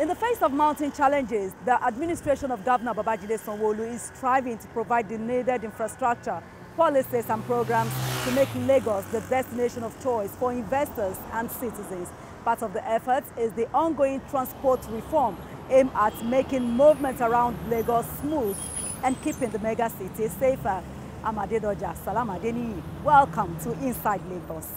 In the face of mounting challenges, the administration of Governor Babajide Sanwo-Olu is striving to provide the needed infrastructure, policies and programs to make Lagos the destination of choice for investors and citizens. Part of the efforts is the ongoing transport reform aimed at making movement around Lagos smooth and keeping the mega city safer. I'm Adedoja Salamadeni. Welcome to Inside Lagos.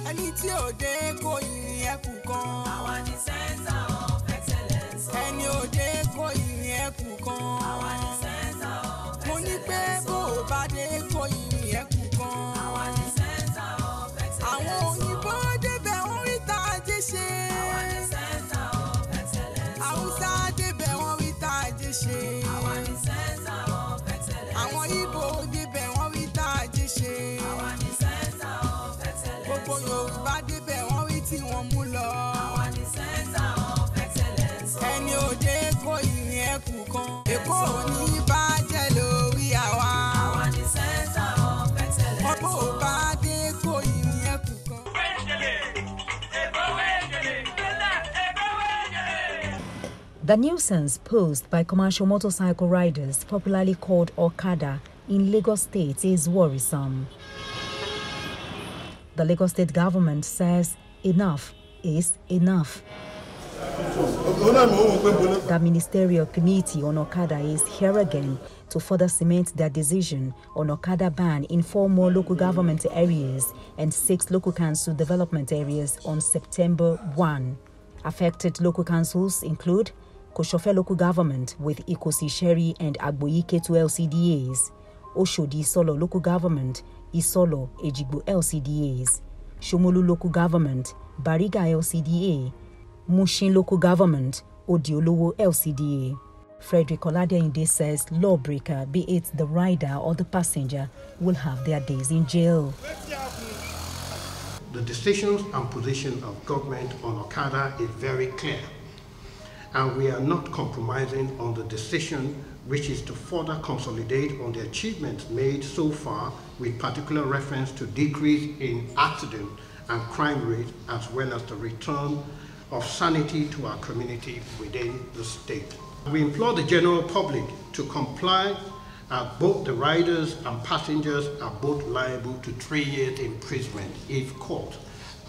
Ẹni tí ò dé kò yìn ẹkù kan. Àwa ni center of excellence. Ẹni ò dé kò yìn ẹkù kan. Àwa ni center of excellence. Mo ní pé bó o bá dé kò yìn ẹkù kan. Àwa ni center of excellence. Àwọn òyìnbó débẹ̀ wọ́n rí tá a jẹ́ ṣe. Àwa ni center of excellence. Haúsá débẹ̀ wọ́n rí tá a jẹ́ ṣe. Àwa ni center of excellence. Àwọn Ìgbò débẹ̀ wọ́n rí tá a jẹ́ ṣe. Àwa ni center of excellence. Gbogbo Yorùbá débẹ̀ wọ́n rí tí wọ́n mú lọ. Àwa ni center of excellence. Ẹni òde kò yìn ẹkù kan. Èkó ò ní bàjẹ́ lórí àwa. Àwa ni center of excellence. Ọ̀pọ̀ ò bá dé kò yìn ẹkù kan. The nuisance posed by commercial motorcycle riders, popularly called Okada, in Lagos State is worrisome. The Lagos State government says enough is enough. The Ministerial Committee on Okada is here again to further cement their decision on Okada ban in 4 more local government areas and 6 local council development areas on September 1. Affected local councils include Koshofe local government with Ikosi Sheri and Agboyike 2 LCDAs, Oshodi Solo local government, Isolo Ejigbo LCDAs, Shomolu local government, Bariga LCDA, Mushin local government, Odiolowo LCDA. Frederick Oladeinde says lawbreaker, be it the rider or the passenger, will have their days in jail. The decisions and position of government on Okada is very clear, and we are not compromising on the decision, which is to further consolidate on the achievements made so far, with particular reference to decrease in accident and crime rate, as well as the return of sanity to our community within the state. We implore the general public to comply, as both the riders and passengers are both liable to 3 years imprisonment if caught,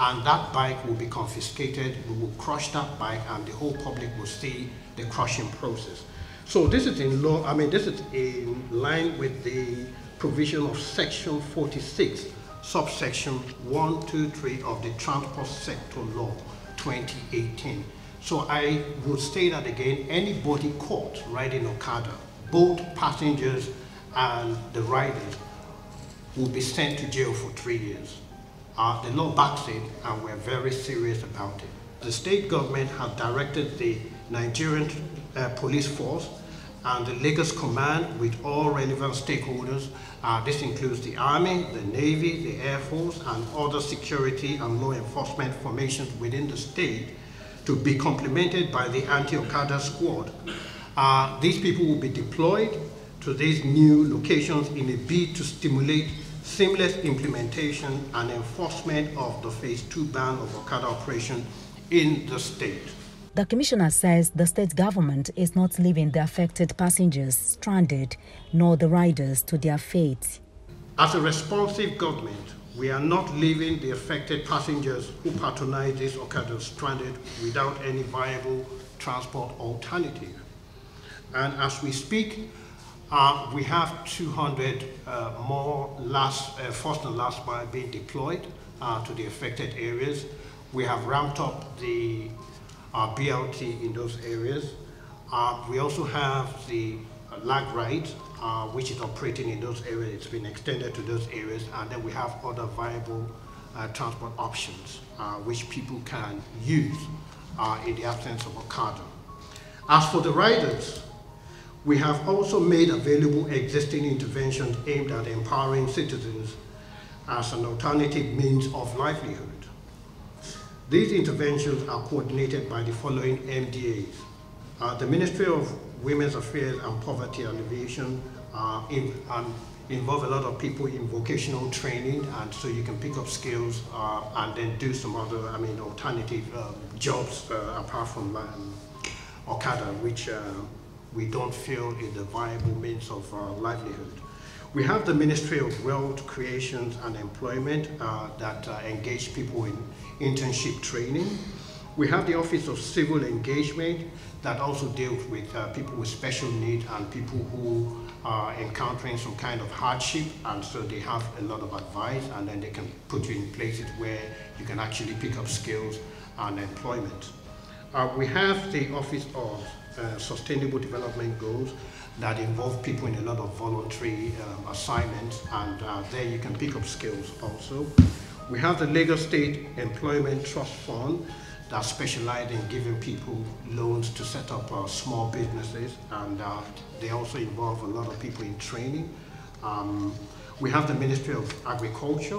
and that bike will be confiscated. We will crush that bike and the whole public will see the crushing process. So this is in law, this is in line with the provision of section 46, subsection 1, 2, 3 of the Transport Sector Law 2018. So I would say that again, anybody caught riding Okada, both passengers and the riders, will be sent to jail for 3 years. The law backs it, and we're very serious about it. The state government has directed the Nigerian police force and the Lagos Command with all relevant stakeholders. This includes the Army, the Navy, the Air Force, and other security and law enforcement formations within the state to be complemented by the anti-Okada squad. These people will be deployed to these new locations in a bid to stimulate seamless implementation and enforcement of the Phase 2 ban of Okada operation in the state. The commissioner says the state government is not leaving the affected passengers stranded, nor the riders to their fate. As a responsive government, we are not leaving the affected passengers who patronize these Okadas stranded without any viable transport alternative. And as we speak, we have 200 more first and last mile being deployed to the affected areas. We have ramped up the BLT in those areas. We also have the lag ride, which is operating in those areas. It's been extended to those areas, and then we have other viable transport options which people can use in the absence of Okada. As for the riders, we have also made available existing interventions aimed at empowering citizens as an alternative means of livelihood. These interventions are coordinated by the following MDAs. The Ministry of Women's Affairs and Poverty Alleviation involve a lot of people in vocational training, and so you can pick up skills and then do some other, alternative jobs apart from Okada, which we don't feel is a viable means of livelihood. We have the Ministry of Wealth Creation and Employment that engage people in internship training. We have the Office of Civil Engagement that also deals with people with special needs and people who are encountering some kind of hardship, and so they have a lot of advice, and then they can put you in places where you can actually pick up skills and employment. We have the Office of Sustainable Development Goals that involve people in a lot of voluntary assignments, and there you can pick up skills also. We have the Lagos State Employment Trust Fund that specialize in giving people loans to set up small businesses, and they also involve a lot of people in training. We have the Ministry of Agriculture,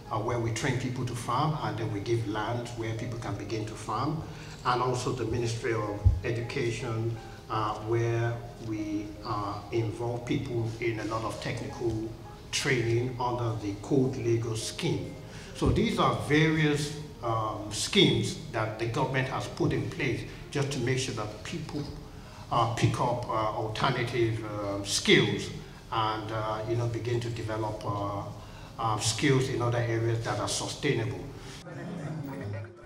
where we train people to farm, and then we give land where people can begin to farm. And also the Ministry of Education, where we involve people in a lot of technical training under the Code Lagos scheme. So these are various schemes that the government has put in place just to make sure that people pick up alternative skills and begin to develop skills in other areas that are sustainable.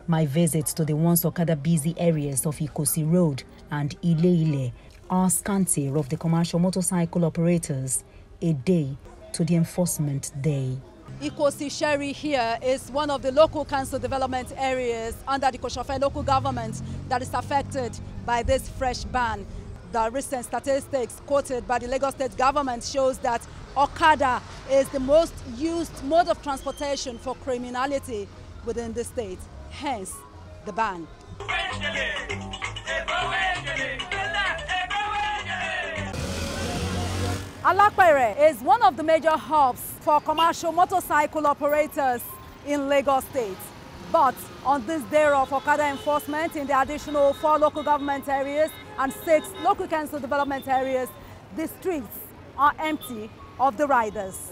My visits to the once Okada busy areas of Ikosi Road and Ile are scanty of the commercial motorcycle operators a day to the enforcement day. Ikosi Sherry here is one of the local council development areas under the Koshofe local government that is affected by this fresh ban. The recent statistics quoted by the Lagos State government shows that Okada is the most used mode of transportation for criminality within the state, hence the ban. Alapere is one of the major hubs for commercial motorcycle operators in Lagos State. But on this day of Okada enforcement in the additional 4 local government areas and 6 local council development areas, the streets are empty of the riders.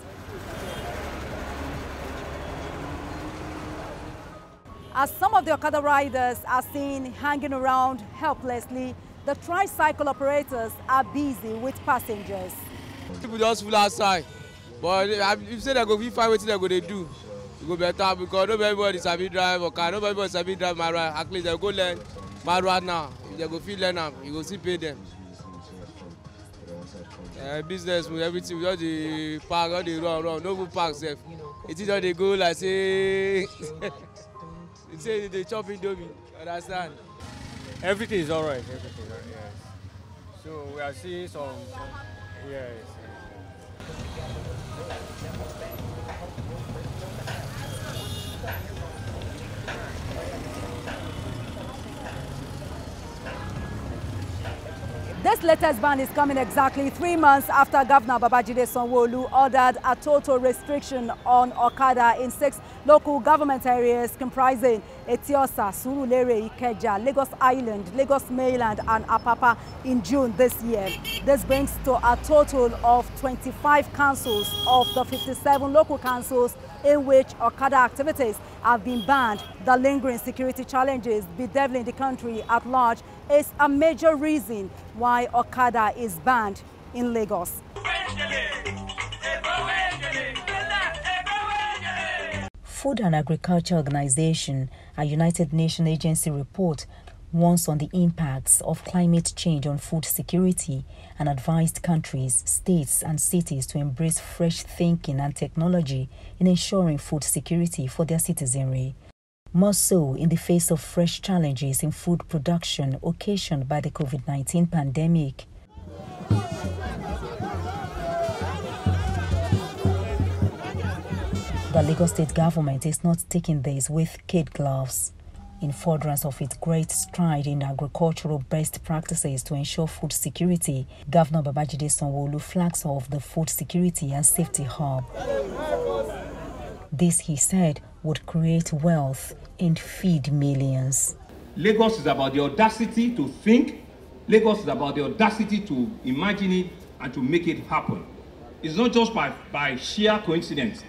As some of the Okada riders are seen hanging around helplessly, the tricycle operators are busy with passengers. People just full outside, but if you say they go find what they go do, it go better because not everybody sabi drive Okada, not everybody sabi drive Marwa. At least they go learn Marwa now. If they go feel learn them, you go see pay them. Business with everything, we all the park, all the run, no good park safe. It is all they go like say, say they chop indomie. Understand? Everything is alright. Everything is alright. Yes. So we are seeing some yes. This latest ban is coming exactly 3 months after Governor Babajide Sanwo-Olu ordered a total restriction on Okada in 6 local government areas comprising Etiosa, Surulere, Ikeja, Lagos Island, Lagos Mainland and Apapa in June this year. This brings to a total of 25 councils of the 57 local councils in which Okada activities have been banned. The lingering security challenges bedeviling the country at large is a major reason why Okada is banned in Lagos. Food and Agriculture Organization, a United Nations agency report, warns on the impacts of climate change on food security and advised countries, states and cities to embrace fresh thinking and technology in ensuring food security for their citizenry. More so in the face of fresh challenges in food production occasioned by the COVID-19 pandemic. The Lagos State government is not taking this with kid gloves. In furtherance of its great stride in agricultural best practices to ensure food security, Governor Babajide Sanwo-Olu flags off the Food Security and Safety Hub. This, he said, would create wealth and feed millions. Lagos is about the audacity to think. Lagos is about the audacity to imagine it and to make it happen. It's not just by sheer coincidence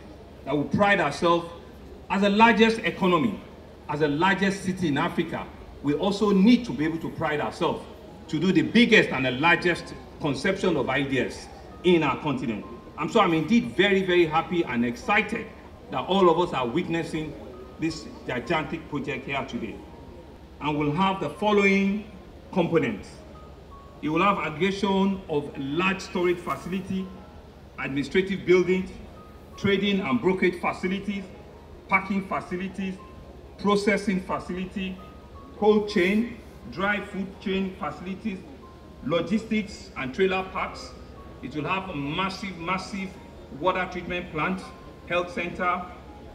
that we pride ourselves as the largest economy, as the largest city in Africa. We also need to be able to pride ourselves to do the biggest and the largest conception of ideas in our continent. I'm indeed very, very happy and excited that all of us are witnessing this gigantic project here today. And we'll have the following components. It will have aggregation of large storage facility, administrative buildings, trading and brokerage facilities, packing facilities, processing facility, cold chain, dry food chain facilities, logistics and trailer parks. It will have a massive, massive water treatment plant, health center,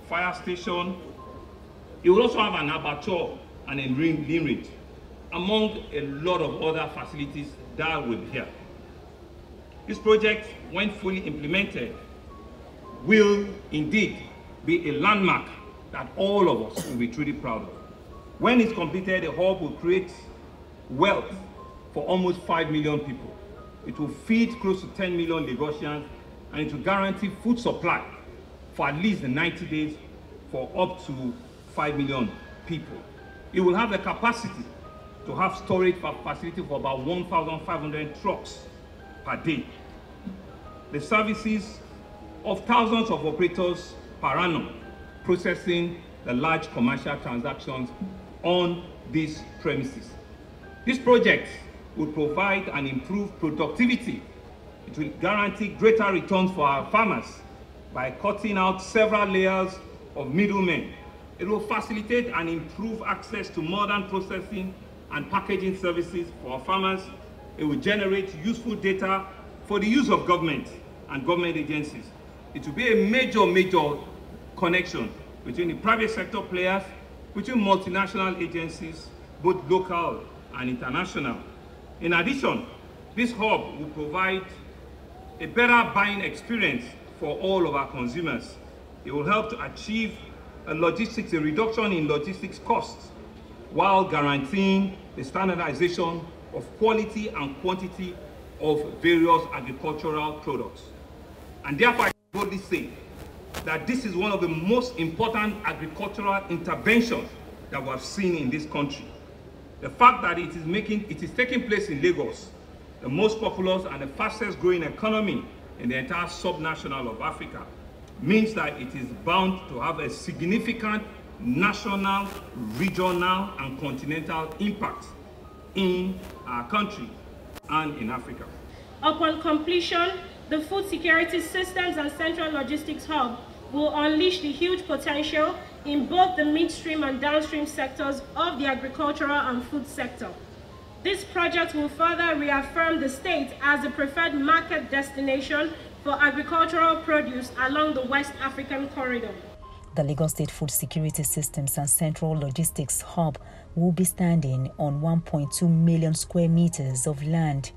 fire station. It will also have an abattoir and a lineage, among a lot of other facilities that will be here. This project, when fully implemented, will indeed be a landmark that all of us will be truly proud of. When it's completed, the hub will create wealth for almost 5 million people. It will feed close to 10 million Lagosians, and it will guarantee food supply for at least 90 days for up to 5 million people. It will have the capacity to have storage facility for about 1,500 trucks per day. The services of thousands of operators per annum processing the large commercial transactions on these premises. This project will provide and improve productivity. It will guarantee greater returns for our farmers by cutting out several layers of middlemen. It will facilitate and improve access to modern processing and packaging services for our farmers. It will generate useful data for the use of government and government agencies. It will be a major connection between the private sector players, between multinational agencies, both local and international. In addition, this hub will provide a better buying experience for all of our consumers. It will help to achieve a reduction in logistics costs while guaranteeing the standardization of quality and quantity of various agricultural products. And therefore, I boldly say that this is one of the most important agricultural interventions that we have seen in this country. The fact that it is taking place in Lagos, the most populous and the fastest growing economy in the entire subnational of Africa, means that it is bound to have a significant national, regional, and continental impact in our country and in Africa. Upon completion, the Food Security Systems and Central Logistics Hub will unleash the huge potential in both the midstream and downstream sectors of the agricultural and food sector. This project will further reaffirm the state as the preferred market destination for agricultural produce along the West African corridor. The Lagos State Food Security Systems and Central Logistics Hub will be standing on 1.2 million square meters of land.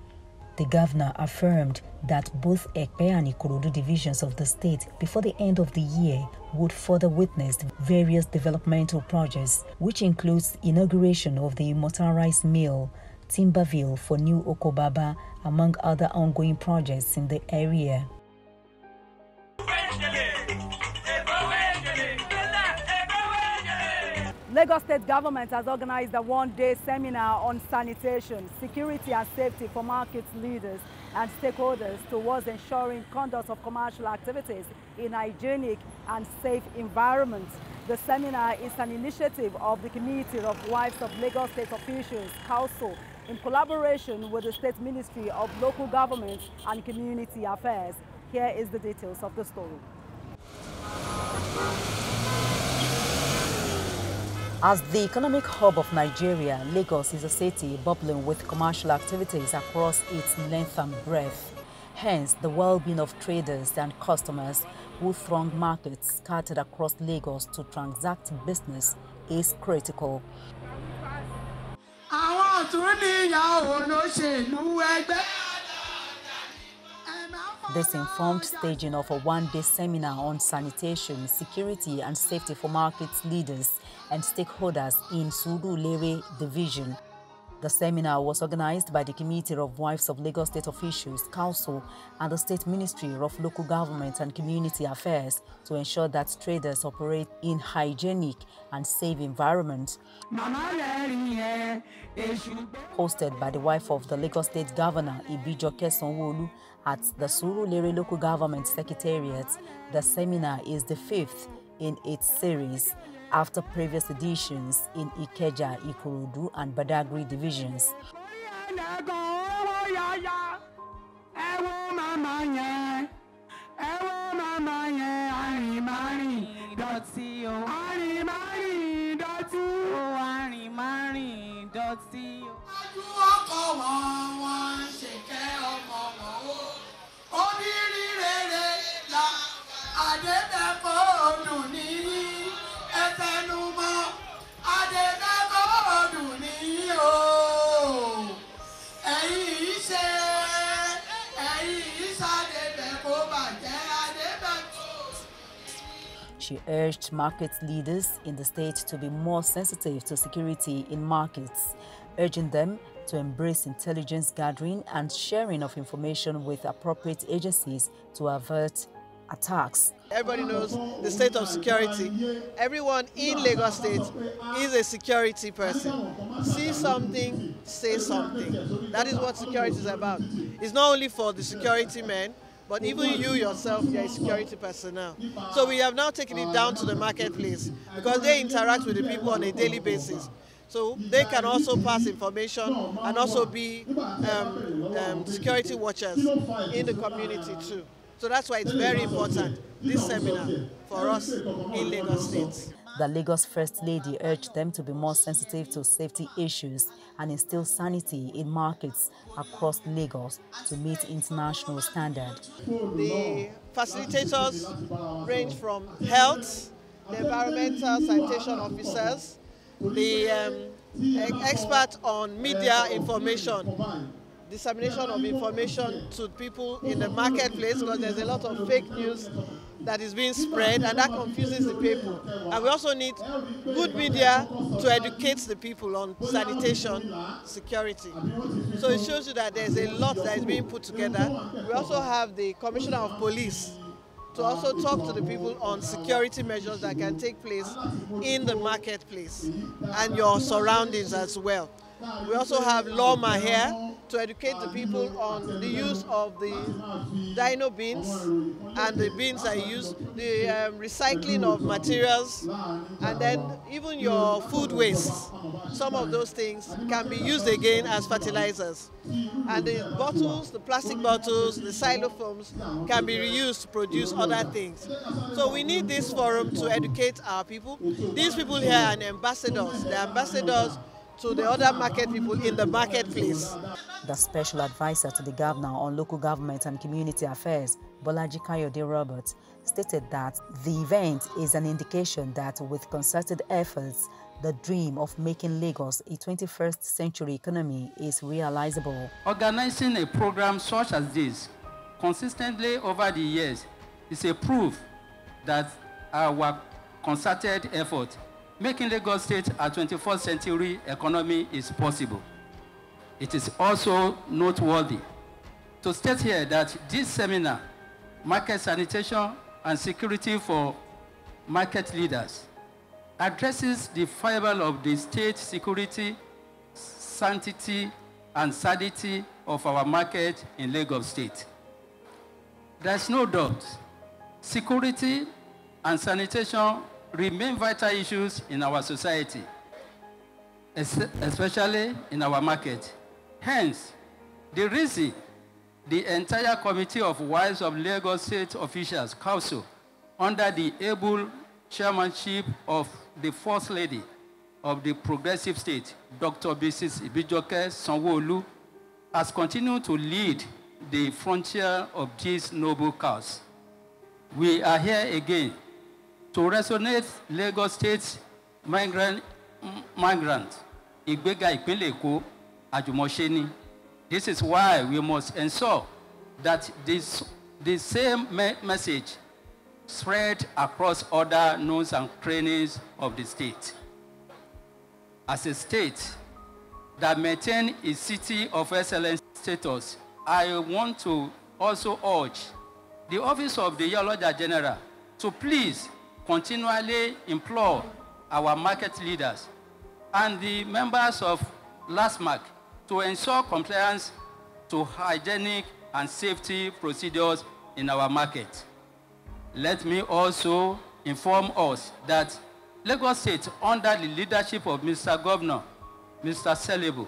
The governor affirmed that both Ekpe and Ikorodu divisions of the state before the end of the year would further witness various developmental projects, which includes inauguration of the motorized mill, Timberville for New Okobaba, among other ongoing projects in the area. Lagos State government has organized a one-day seminar on sanitation, security and safety for market leaders and stakeholders towards ensuring conduct of commercial activities in a hygienic and safe environment. The seminar is an initiative of the Committee of Wives of Lagos State Officials, COWSOL, in collaboration with the State Ministry of Local Government and Community Affairs. Here is the details of the story. As the economic hub of Nigeria, Lagos is a city bubbling with commercial activities across its length and breadth. Hence, the well-being of traders and customers who throng markets scattered across Lagos to transact business is critical. This informed staging of a one-day seminar on sanitation, security and safety for market leaders and stakeholders in Surulere division. The seminar was organized by the Committee of Wives of Lagos State Officials, COWSOL, and the State Ministry of Local Government and Community Affairs to ensure that traders operate in hygienic and safe environments. Hosted by the wife of the Lagos State Governor, Ibijoke Sanwo-Olu, at the Surulere Local Government Secretariat, the seminar is the 5th in its series, after previous editions in Ikeja, Ikorodu, and Badagry divisions. She urged market leaders in the state to be more sensitive to security in markets, urging them to embrace intelligence gathering and sharing of information with appropriate agencies to avert attacks. Everybody knows the state of security. Everyone in Lagos State is a security person. See something, say something. That is what security is about. It's not only for the security men, but even you yourself, you're a security personnel. So we have now taken it down to the marketplace because they interact with the people on a daily basis. So they can also pass information and also be security watchers in the community too. So that's why it's very important, this seminar, for us in Lagos State. The Lagos First Lady urged them to be more sensitive to safety issues and instill sanity in markets across Lagos to meet international standards. The facilitators range from health, the environmental sanitation officers, the expert on media information, dissemination of information to people in the marketplace, because there's a lot of fake news that is being spread and that confuses the people. And we also need good media to educate the people on sanitation, security. So it shows you that there's a lot that is being put together. We also have the Commissioner of Police to also talk to the people on security measures that can take place in the marketplace and your surroundings as well. We also have Lawma here to educate the people on the use of the dino bins and the bins that you use, the recycling of materials, and then even your food waste. Some of those things can be used again as fertilizers. And the bottles, the plastic bottles, the xylophones can be reused to produce other things. So we need this forum to educate our people. These people here are ambassadors. They're ambassadors to the other market people in the marketplace. The special advisor to the governor on local government and community affairs, Bolaji Kayode Robert, stated that the event is an indication that with concerted efforts, the dream of making Lagos a 21st century economy is realizable. Organizing a program such as this consistently over the years is a proof that our concerted effort making Lagos State a 21st century economy is possible. It is also noteworthy to state here that this seminar, Market Sanitation and Security for Market Leaders, addresses the fiber of the state security, sanctity, and sanity of our market in Lagos State. There's no doubt, security and sanitation remain vital issues in our society, especially in our market. Hence, the reason the entire Committee of Wives of Lagos State Officials, COWSOL, under the able chairmanship of the First Lady of the Progressive State, Dr. Mrs. Ibijoke Sanwo-Olu, has continued to lead the frontier of this noble cause. We are here again to resonate Lagos State's migrant, Ìgbéga Ìpínlẹ̀ Èkó, Àjùmọ̀ṣe. This is why we must ensure that the same message spread across other nodes and crannies of the state. As a state, that maintain its city of excellence status, I want to also urge the Office of the Geologist General to please continually implore our market leaders and the members of LASMAC to ensure compliance to hygienic and safety procedures in our market. Let me also inform us that Lagos State, under the leadership of Mr. Governor, Mr. Selebu,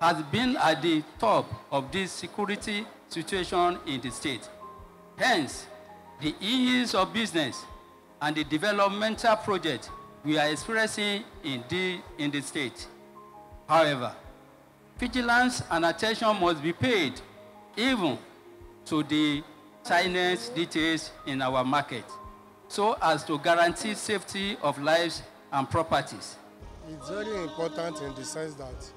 has been at the top of this security situation in the state. Hence, the ease of business and the developmental project we are experiencing in the state. However, vigilance and attention must be paid even to the finest details in our market, so as to guarantee safety of lives and properties. It's very important in the sense that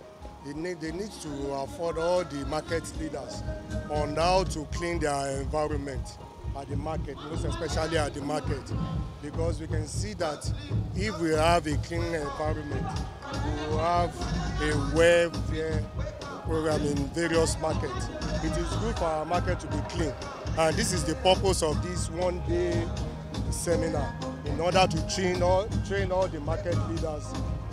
they need to afford all the market leaders on how to clean their environment at the market, most especially at the market, because we can see that if we have a clean environment, we will have a welfare program in various markets. It is good for our market to be clean, and this is the purpose of this one-day seminar, in order to train all the market leaders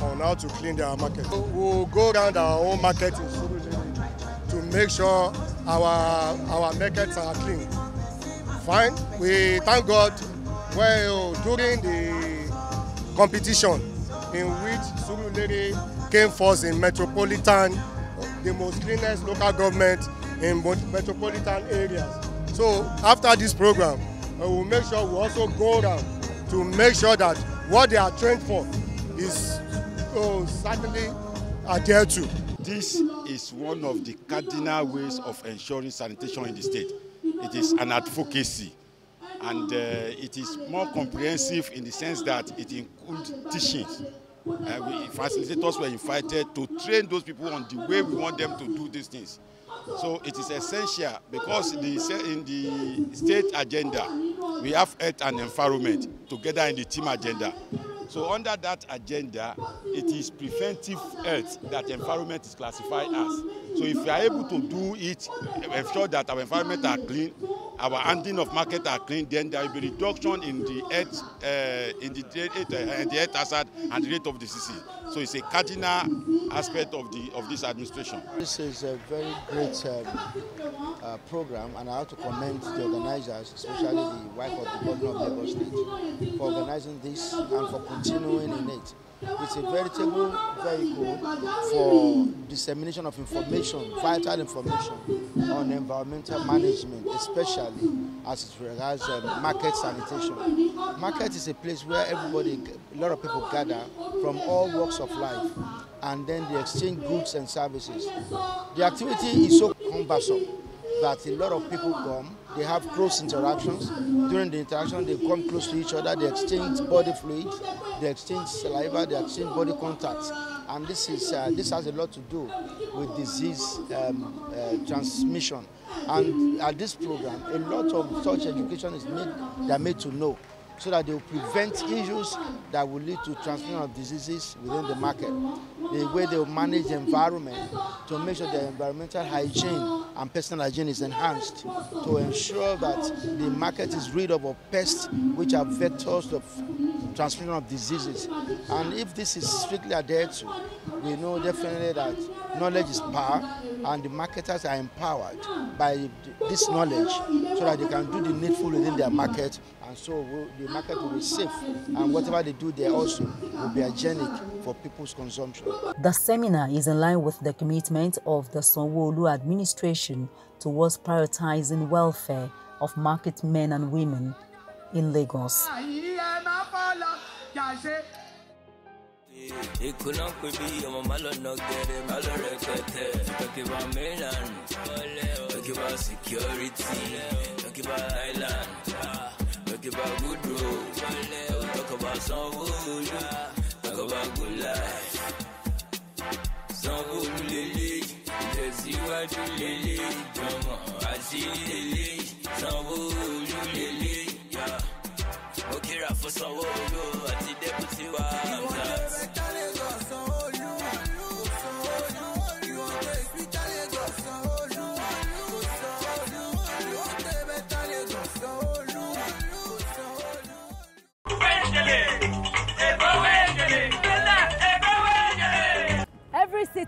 on how to clean their market. We'll go around our own market in Surulere to make sure our markets are clean. Fine, we thank God. Well, during the competition in which Surulere came first in metropolitan, the most cleanest local government in metropolitan areas. So after this program, we will make sure we also go around to make sure that what they are trained for is certainly adhered to. This is one of the cardinal ways of ensuring sanitation in the state. It is an advocacy, and it is more comprehensive in the sense that it includes teachings. Facilitators were invited to train those people on the way we want them to do these things. So it is essential because in the state agenda, we have health and environment together in the team agenda. So under that agenda, it is preventive health that environment is classified as. So if we are able to do it, ensure that our environment are clean, our handling of market are clean, then there will be reduction in the health hazard and the rate of disease. So it's a cardinal aspect of this administration. This is a very great program, and I have to commend the organizers, especially the wife of the governor of Lagos State, for organizing this and for continuing in it. It's a veritable vehicle for dissemination of information, vital information on environmental management, especially as it regards market sanitation. Market is a place where a lot of people gather from all walks of life, and then they exchange goods and services. The activity is so cumbersome that a lot of people come, they have close interactions. During the interaction, they come close to each other, they exchange body fluids, they exchange saliva, they exchange body contacts. And this has a lot to do with disease transmission. And at this program, a lot of such education is made to know, so that they will prevent issues that will lead to transmission of diseases within the market. The way they will manage the environment to make sure the environmental hygiene and personal hygiene is enhanced, to ensure that the market is rid of pests which are vectors of transmission of diseases. And if this is strictly adhered to, we know definitely that knowledge is power, and the marketers are empowered by this knowledge so that they can do the needful within their market, and so the market will be safe, and whatever they do there also will be hygienic for people's consumption. The seminar is in line with the commitment of the Sanwo-Olu administration towards prioritizing welfare of market men and women in Lagos. Talk about good road, talk about Sanwo-Olu, talk about good life. Sanwo-Olu lele, ìtẹ̀síwájú lele, jọmọ àṣírí lele, Sanwo-Olu lele, mo kíra fún Sanwo-Olu àti dẹ́kun tiwa.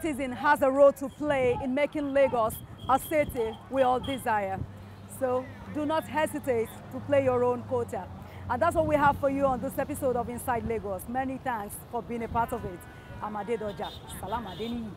citizen has a role to play in making Lagos a city we all desire. So do not hesitate to play your own quota. And that's what we have for you on this episode of Inside Lagos. Many thanks for being a part of it. I'm Adedoja. Salam Adeni.